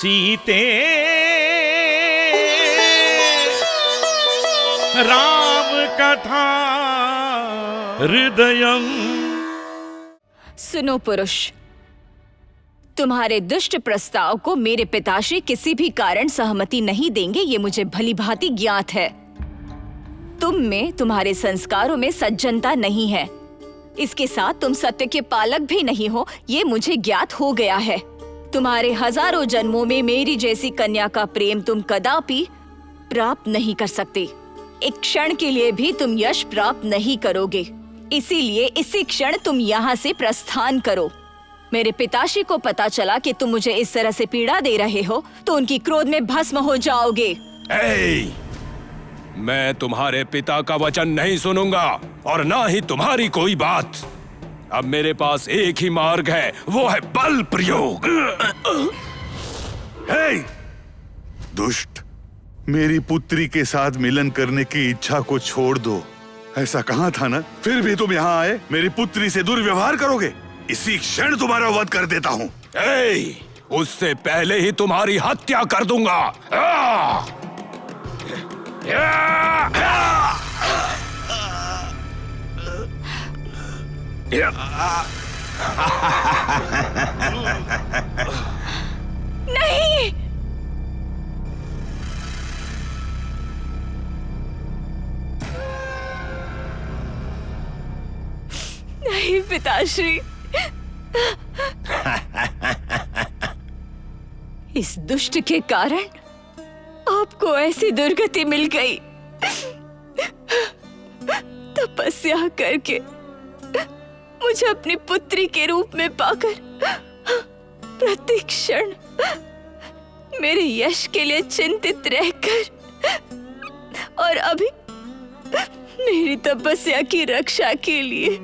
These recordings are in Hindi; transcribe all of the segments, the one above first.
सीते राम कथा हृदयम। सुनो पुरुष, तुम्हारे दुष्ट प्रस्ताव को मेरे पिताश्री किसी भी कारण सहमति नहीं देंगे, ये मुझे भली भांति ज्ञात है। तुम में, तुम्हारे संस्कारों में सज्जनता नहीं है। इसके साथ तुम सत्य के पालक भी नहीं हो, ये मुझे ज्ञात हो गया है। तुम्हारे हजारों जन्मों में मेरी जैसी कन्या का प्रेम तुम कदापि प्राप्त नहीं कर सकते। एक क्षण के लिए भी तुम यश प्राप्त नहीं करोगे। इसीलिए इसी क्षण तुम यहाँ से प्रस्थान करो। मेरे पिताश्री को पता चला कि तुम मुझे इस तरह से पीड़ा दे रहे हो तो उनकी क्रोध में भस्म हो जाओगे। मैं तुम्हारे पिता का वचन नहीं सुनूंगा और ना ही तुम्हारी कोई बात। अब मेरे पास एक ही मार्ग है, वो है बल प्रयोग। दुष्ट, मेरी पुत्री के साथ मिलन करने की इच्छा को छोड़ दो। ऐसा कहा था ना? फिर भी तुम यहाँ आए, मेरी पुत्री से दुर्व्यवहार करोगे। इसी क्षण तुम्हारा वध कर देता हूँ। उससे पहले ही तुम्हारी हत्या कर दूंगा। नहीं, नहीं पिताश्री, इस दुष्ट के कारण आपको ऐसी दुर्गति मिल गई। तपस्या करके मुझे अपनी पुत्री के रूप में पाकर प्रत्येक क्षण मेरे यश के लिए चिंतित रहकर और अभी मेरी तपस्या की रक्षा के लिए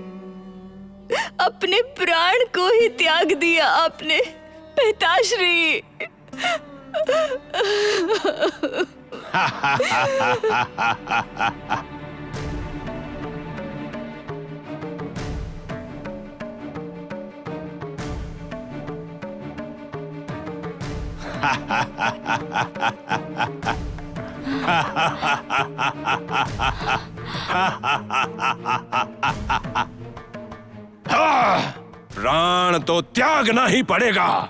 अपने प्राण को ही त्याग दिया आपने पिताश्री। प्राण तो त्यागना ही पड़ेगा।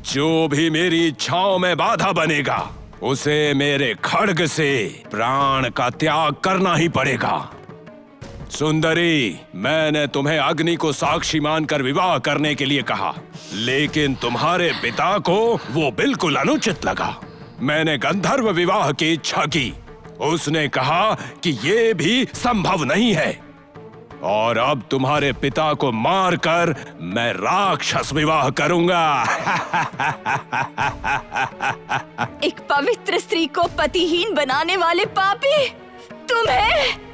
जो भी मेरी इच्छाओं में बाधा बनेगा उसे मेरे खड्ग से प्राण का त्याग करना ही पड़ेगा। सुंदरी, मैंने तुम्हें अग्नि को साक्षी मानकर विवाह करने के लिए कहा, लेकिन तुम्हारे पिता को वो बिल्कुल अनुचित लगा। मैंने गंधर्व विवाह की इच्छा की, उसने कहा कि ये भी संभव नहीं है, और अब तुम्हारे पिता को मारकर मैं राक्षस विवाह करूंगा। एक पवित्र स्त्री को पतिहीन बनाने वाले पापी तुम्हें।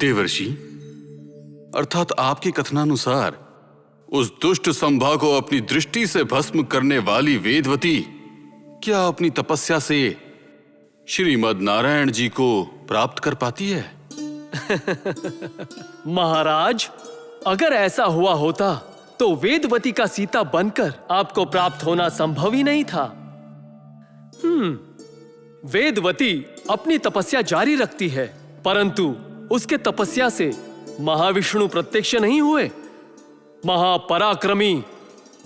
देवर्षि, अर्थात आपके कथनानुसार उस दुष्ट संभा को अपनी दृष्टि से भस्म करने वाली वेदवती क्या अपनी तपस्या से श्रीमद् नारायण जी को प्राप्त कर पाती है? महाराज, अगर ऐसा हुआ होता तो वेदवती का सीता बनकर आपको प्राप्त होना संभव ही नहीं था। वेदवती अपनी तपस्या जारी रखती है, परंतु उसके तपस्या से महाविष्णु प्रत्यक्ष नहीं हुए। महापराक्रमी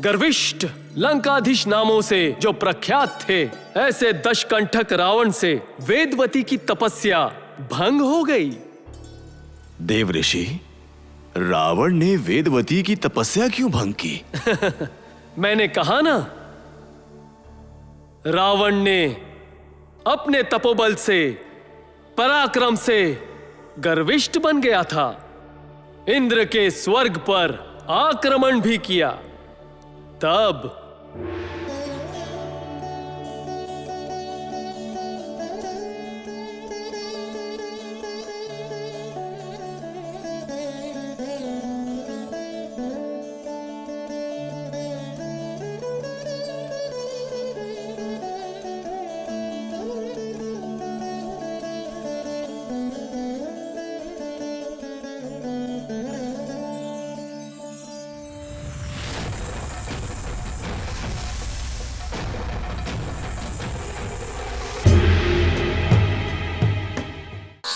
गर्विष्ठ लंकाधीश नामों से जो प्रख्यात थे, ऐसे दशकंठक रावण से वेदवती की तपस्या भंग हो गई। देवऋषि, रावण ने वेदवती की तपस्या क्यों भंग की? मैंने कहा ना, रावण ने अपने तपोबल से, पराक्रम से गर्विष्ठ बन गया था। इंद्र के स्वर्ग पर आक्रमण भी किया। तब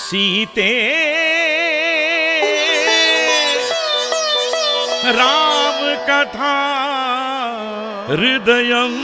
सीते राम कथा हृदयं